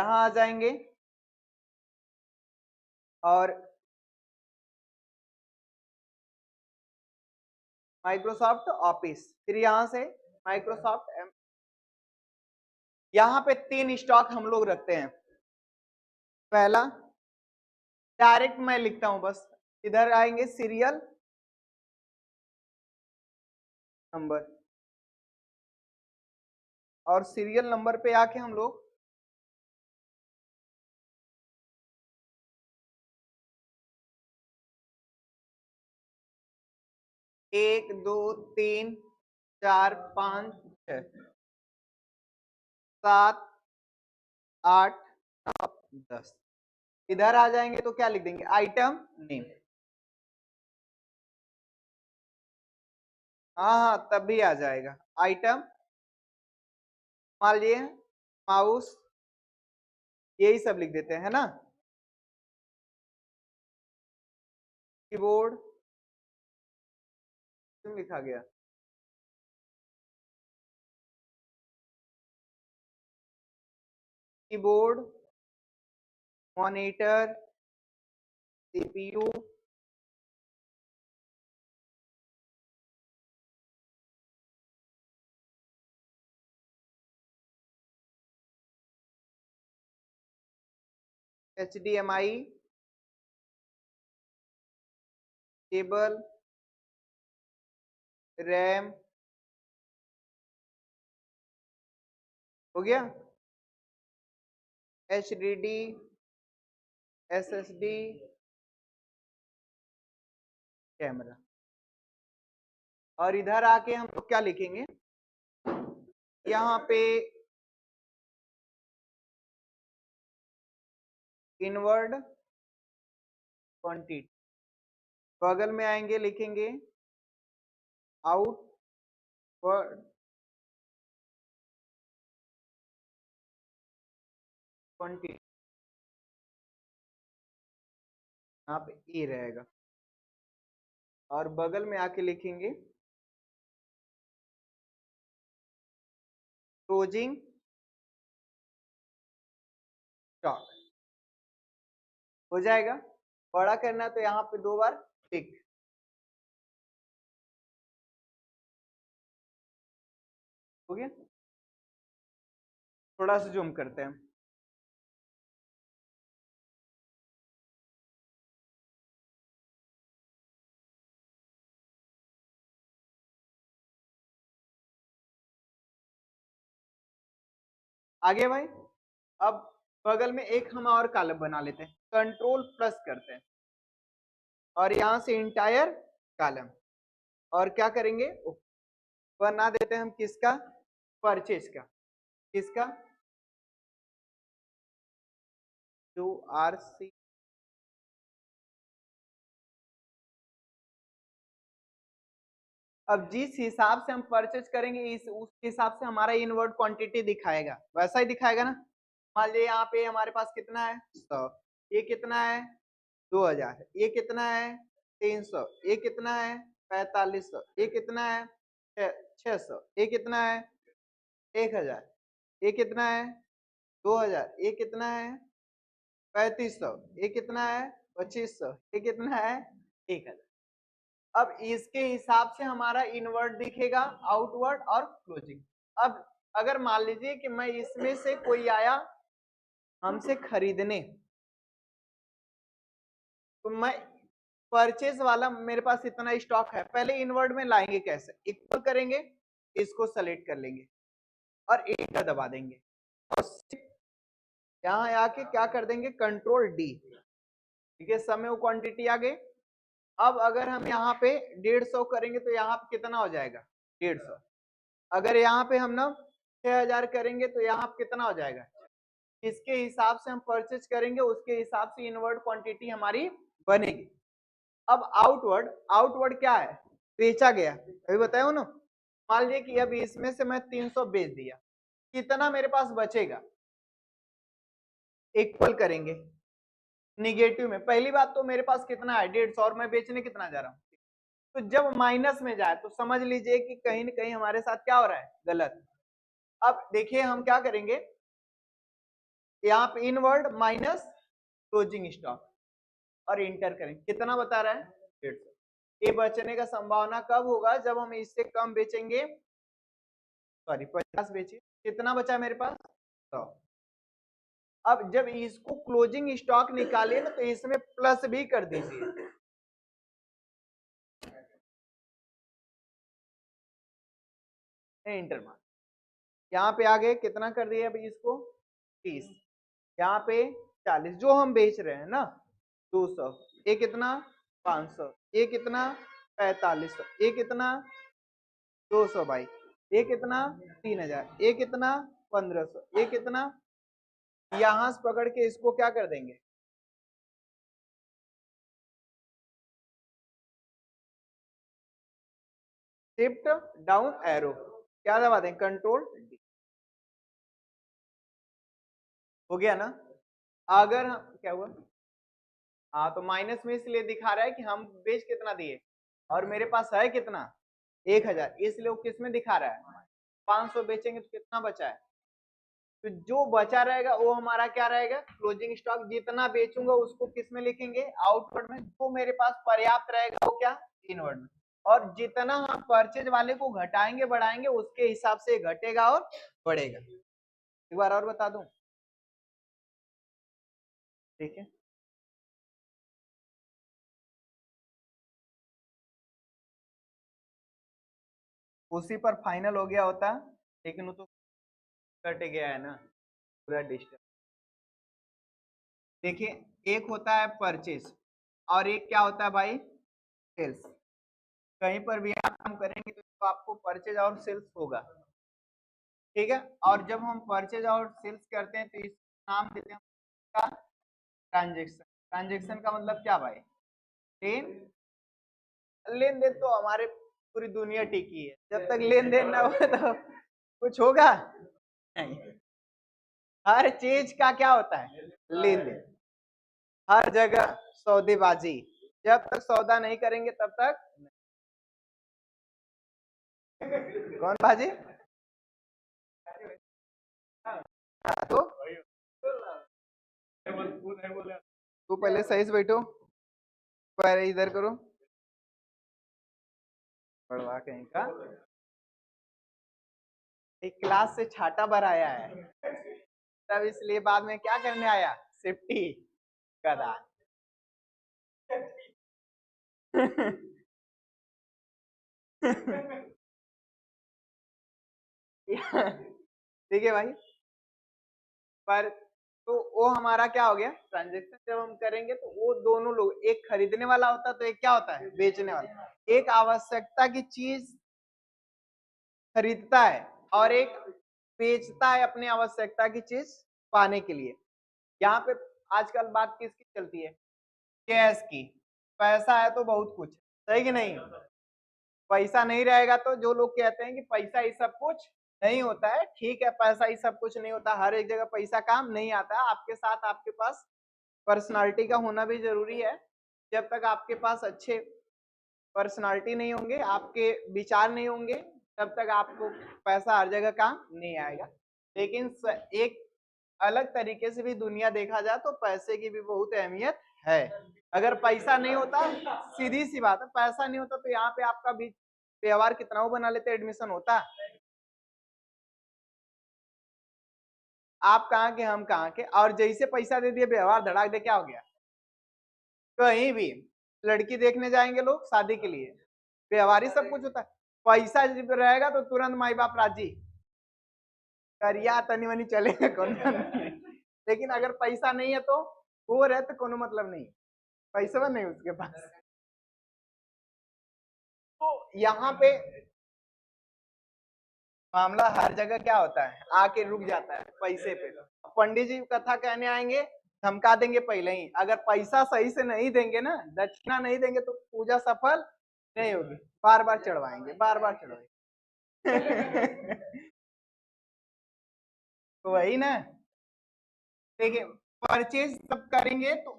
यहां आ जाएंगे और माइक्रोसॉफ्ट ऑफिस, फिर यहां से माइक्रोसॉफ्ट यहां पे 3 स्टॉक हम लोग रखते हैं। पहला डायरेक्ट मैं लिखता हूं बस, इधर आएंगे सीरियल नंबर, और सीरियल नंबर पे आके हम लोग एक दो तीन चार पाँच छः सात आठ नौ 10, इधर आ जाएंगे तो क्या लिख देंगे, आइटम नेम। हाँ हाँ तब भी आ जाएगा आइटम, मान लीजिए माउस, यही सब लिख देते हैं, है ना। कीबोर्ड क्यों लिखा गया, keyboard, monitor, CPU, HDMI, cable, RAM, हो गया, HDD, SSD, कैमरा। और इधर आके हम लोग क्या लिखेंगे, यहाँ पे इनवर्ड क्वांटिटी, बगल में आएंगे लिखेंगे आउटवर्ड क्वांटिटी, यहाँ पे ए रहेगा, और बगल में आके लिखेंगे क्लोजिंग स्टॉक, हो जाएगा। बड़ा करना है तो यहाँ पे 2 बार क्लिक, हो गया। थोड़ा सा जूम करते हैं, आगे भाई। अब बगल में एक हम और कॉलम बना लेते हैं, कंट्रोल प्लस करते हैं और यहां से इंटायर कॉलम, और क्या करेंगे, बना देते हैं हम किसका, परचेज का, किसका, जो RC, अब जिस हिसाब से हम परचेज करेंगे इस उस हिसाब से हमारा इनवर्ड क्वांटिटी दिखाएगा, वैसा ही दिखाएगा ना। मान लीजिए यहाँ पे हमारे पास कितना है 100, ये कितना है 2000, ये कितना है 300, ये कितना है 4500, ये कितना है 600, ये कितना है 1000, ये कितना है 2000, ये कितना है 3500, ये कितना है 2500, ये कितना है 1000। अब इसके हिसाब से हमारा इनवर्ड दिखेगा, आउटवर्ड और क्लोजिंग। अब अगर मान लीजिए कि मैं इसमें से कोई आया हमसे खरीदने, तो मैं परचेज वाला मेरे पास इतना स्टॉक है, पहले इनवर्ड में लाएंगे कैसे, इक्वल करेंगे, इसको सेलेक्ट कर लेंगे और एंटर दबा देंगे, और यहाँ आके क्या कर देंगे, कंट्रोल डी, ठीक है, समय वो क्वांटिटी आ गई। अब अगर हम यहाँ पे 150 करेंगे तो यहाँ पे कितना हो जाएगा 150, अगर यहाँ पे हम ना 6000 करेंगे तो यहाँ पे कितना हो जाएगा, इसके हिसाब से हम परचेज करेंगे, उसके हिसाब से इनवर्ड क्वांटिटी हमारी बनेगी। अब आउटवर्ड, आउटवर्ड क्या है, बेचा गया, अभी बताया ना। मान लीजिए कि अब इसमें से मैं 300 बेच दिया, कितना मेरे पास बचेगा, इक्वल करेंगे, निगेटिव में पहली बात तो मेरे पास कितना है 150 और मैं बेचने कितना जा रहा हूँ, तो जब माइनस में जाए तो समझ लीजिए कि कहीं न कहीं हमारे साथ क्या हो रहा है, गलत। अब देखिए हम क्या करेंगे, यहाँ पे इनवर्ड माइनस क्लोजिंग स्टॉक और इंटर करें, कितना बता रहा है 150। ये बचने का संभावना कब होगा, जब हम इससे कम बेचेंगे, सॉरी 50 बेचे, कितना बचा मेरे पास 100। अब जब इसको क्लोजिंग स्टॉक निकालिए ना तो इसमें प्लस भी कर दीजिए, इंटर मार, यहाँ पे आ गए, कितना कर दिए अभी इसको 30, यहाँ पे 40, जो हम बेच रहे हैं ना 200, ये कितना 500, ये कितना 4500, ये कितना 200 बाई, ये कितना 3000, ये कितना 1500, ये कितना, यहां से पकड़ के इसको क्या कर देंगे, शिफ्ट डाउन एरो, क्या दबा दें, कंट्रोल डी, हो गया ना। अगर हम क्या हुआ, हाँ तो माइनस में इसलिए दिखा रहा है कि हम बेच कितना दिए और मेरे पास है कितना 1000, इसलिए वो किस में दिखा रहा है, 500 बेचेंगे तो कितना बचा है, तो जो बचा रहेगा वो हमारा क्या रहेगा, क्लोजिंग स्टॉक, जितना बेचूंगा उसको किस में लिखेंगे, आउटवर्ड में, जो मेरे पास पर्याप्त रहेगा वो क्या, इनवर्ड में, और जितना हम परचेज वाले को घटाएंगे बढ़ाएंगे उसके हिसाब से घटेगा और बढ़ेगा। एक बार और बता दूं, ठीक है, उसी पर फाइनल हो गया होता, लेकिन वो तो कट गया है ना पूरा डिस्टेंस। देखिए एक होता है परचेज और एक क्या होता है भाई, सेल्स। कहीं पर भी आप काम करेंगे तो आपको परचेज और सेल्स होगा, ठीक है, और जब हम परचेज और सेल्स करते हैं तो इस नाम देते हैं ट्रांजेक्शन। ट्रांजेक्शन का मतलब क्या भाई, लेन, लेन देन तो हमारे पूरी दुनिया टिकी है, जब तक लेन देन ना हो तो कुछ होगा नहीं। हर चीज का क्या होता है लेन देन, हर जगह सौदेबाजी, जब तक सौदा नहीं करेंगे तब तक कौन बाजी, तो तू पहले सही से बैठो, पहले इधर करो, पढ़वा कहीं का, एक क्लास से छाटा भर आया है तब, इसलिए बाद में क्या करने आया, सेफ्टी गधा ठीक है भाई, पर तो वो हमारा क्या हो गया ट्रांजेक्शन, जब हम करेंगे तो वो दोनों लोग, एक खरीदने वाला होता है तो एक क्या होता है बेचने वाला, एक आवश्यकता की चीज खरीदता है और एक बेचता है अपनी आवश्यकता की चीज पाने के लिए। यहाँ पे आजकल बात किसकी चलती है, कैश की, पैसा है तो बहुत कुछ, सही कि नहीं, पैसा नहीं रहेगा तो जो लोग कहते हैं कि पैसा ही सब कुछ नहीं होता है, ठीक है पैसा ही सब कुछ नहीं होता, हर एक जगह पैसा काम नहीं आता है, आपके साथ आपके पास पर्सनालिटी का होना भी जरूरी है, जब तक आपके पास अच्छे पर्सनालिटी नहीं होंगे, आपके विचार नहीं होंगे, तब तक आपको पैसा हर जगह काम नहीं आएगा। लेकिन एक अलग तरीके से भी दुनिया देखा जाए तो पैसे की भी बहुत अहमियत है। अगर पैसा नहीं होता, सीधी सी बात है, पैसा नहीं होता तो यहाँ पे आपका भी व्यवहार कितना वो बना लेते, एडमिशन होता, आप कहाँ के हम कहाँ के, और जैसे पैसा दे दिए व्यवहार धड़ाक दे क्या हो गया, कहीं भी लड़की देखने जाएंगे लोग शादी के लिए, व्यवहार ही सब कुछ होता है, पैसा जब रहेगा तो तुरंत माई बाप राजी, करिया तनी वनी चलेगा कौन नहीं, लेकिन अगर पैसा नहीं है तो वो रहे तो कोनो मतलब नहीं, पैसा नहीं उसके पास। तो यहाँ पे मामला हर जगह क्या होता है, आके रुक जाता है पैसे पे, पंडित जी कथा कहने आएंगे, धमका देंगे पहले ही, अगर पैसा सही से नहीं देंगे ना, दक्षिणा नहीं देंगे तो पूजा सफल नहीं होगी, बार बार चढ़वाएंगे, बार बार चढ़वाएंगे तो वही ना, देखिए परचेज तब करेंगे तो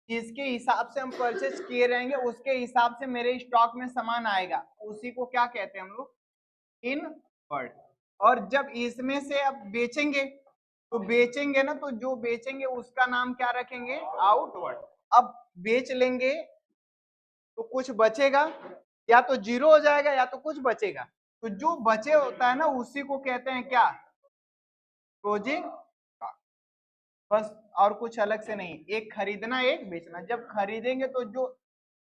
जिसके हिसाब से हम परचेज किए रहेंगे उसके हिसाब से मेरे स्टॉक में सामान आएगा, उसी को क्या कहते हैं हम लोग, इन वर्ड, और जब इसमें से अब बेचेंगे तो बेचेंगे ना, तो जो बेचेंगे उसका नाम क्या रखेंगे, आउटवर्ड। अब बेच लेंगे तो कुछ बचेगा, या तो जीरो हो जाएगा या तो कुछ बचेगा। तो जो बचे होता है ना उसी को कहते हैं क्या, क्लोजिंग। बस, और कुछ अलग से नहीं, एक खरीदना एक बेचना। जब खरीदेंगे तो जो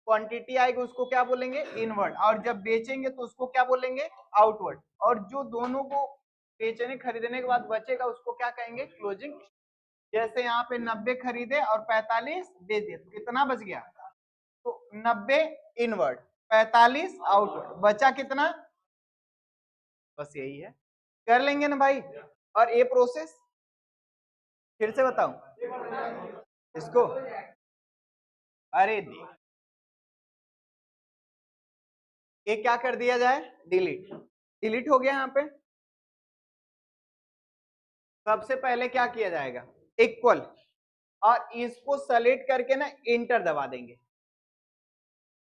क्वांटिटी आएगी उसको क्या बोलेंगे, इनवर्ड, और जब बेचेंगे तो उसको क्या बोलेंगे, आउटवर्ड। और जो दोनों को बेचने खरीदने के बाद बचेगा उसको क्या कहेंगे, क्लोजिंग। जैसे यहाँ पे 90 खरीदे और 45 बेच दिए, तो कितना बच गया, तो 90 इनवर्ड, 45 आउटवर्ड, बचा कितना, बस यही है। कर लेंगे ना भाई। और ये प्रोसेस फिर से बताऊं इसको, अरे ये क्या कर दिया जाए, डिलीट, डिलीट हो गया। यहाँ पे सबसे पहले क्या किया जाएगा, इक्वल, और इसको सेलेक्ट करके ना इंटर दबा देंगे,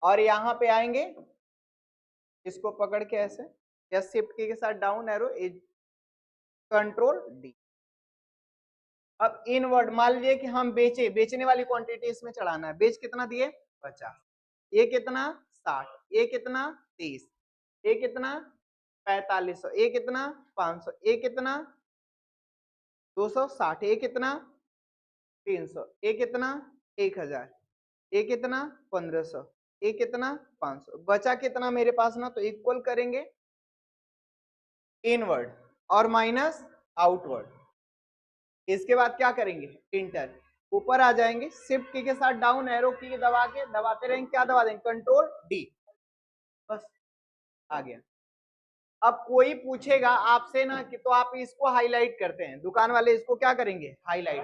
और यहां पे आएंगे, इसको पकड़ के ऐसे या शिफ्ट की के साथ डाउन एरो, कंट्रोल डी। अब इनवर्ड, मान लीजिए कि हम बेचे, बेचने वाली क्वांटिटी इसमें चढ़ाना है, बेच कितना दिए 50, ये कितना 60, ये कितना 30, ये कितना 4500, ये कितना 500, ये कितना 260, ये कितना 300, ये कितना 1000, ये कितना 1500, ये कितना 500, बचा कितना मेरे पास ना, तो इक्वल करेंगे इनवर्ड और माइनस आउटवर्ड। इसके बाद क्या करेंगे, इंटर, ऊपर आ जाएंगे, शिफ्ट की के साथ डाउन एरो की दबा के दबाते रहेंगे, क्या दबा देंगे, कंट्रोल डी, बस आ गया। अब कोई पूछेगा आपसे ना कि तो आप इसको हाईलाइट करते हैं, दुकान वाले इसको क्या करेंगे, हाईलाइट,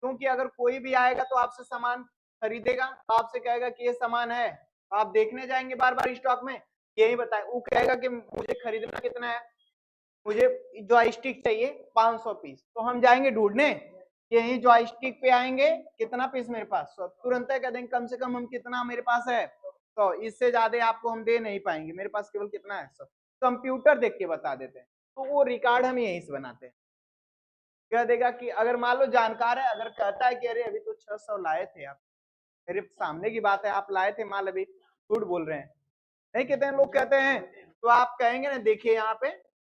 क्योंकि अगर कोई भी आएगा तो आपसे सामान खरीदेगा तो आपसे कहेगा कि ये सामान है, तो आप देखने जाएंगे बार बार स्टॉक में, यही बताएं, वो कहेगा कि मुझे खरीदना कितना है, मुझे जॉयस्टिक चाहिए 500 पीस, तो हम जाएंगे ढूंढने, यही जॉयस्टिक पे आएंगे, कितना पीस मेरे पास, तुरंत कह देंगे कम से कम हम कितना मेरे पास है, तो इससे ज्यादा आपको हम दे नहीं पाएंगे, मेरे पास केवल कितना है, कंप्यूटर देख के बता देते हैं। तो वो रिकॉर्ड हम यहीं से बनाते हैं। कह देगा कि अगर मान लो जानकार है, अगर कहता है कि अरे अभी तो 600 लाए थे आप, मेरे सामने की बात है, आप लाए थे माल, अभी झूठ बोल रहे हैं, नहीं कहते हैं लोग, कहते हैं, तो आप कहेंगे ना देखिए यहाँ पे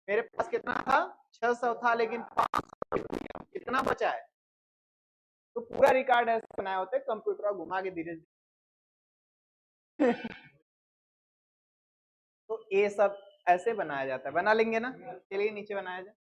मेरे पास कितना था, 600 था, लेकिन 500 कितना बचा है, तो पूरा रिकॉर्ड ऐसे बनाए होते, कंप्यूटर घुमा के धीरे धीरे तो ये सब ऐसे बनाया जाता है, बना लेंगे ना, चलिए नीचे बनाया जाए।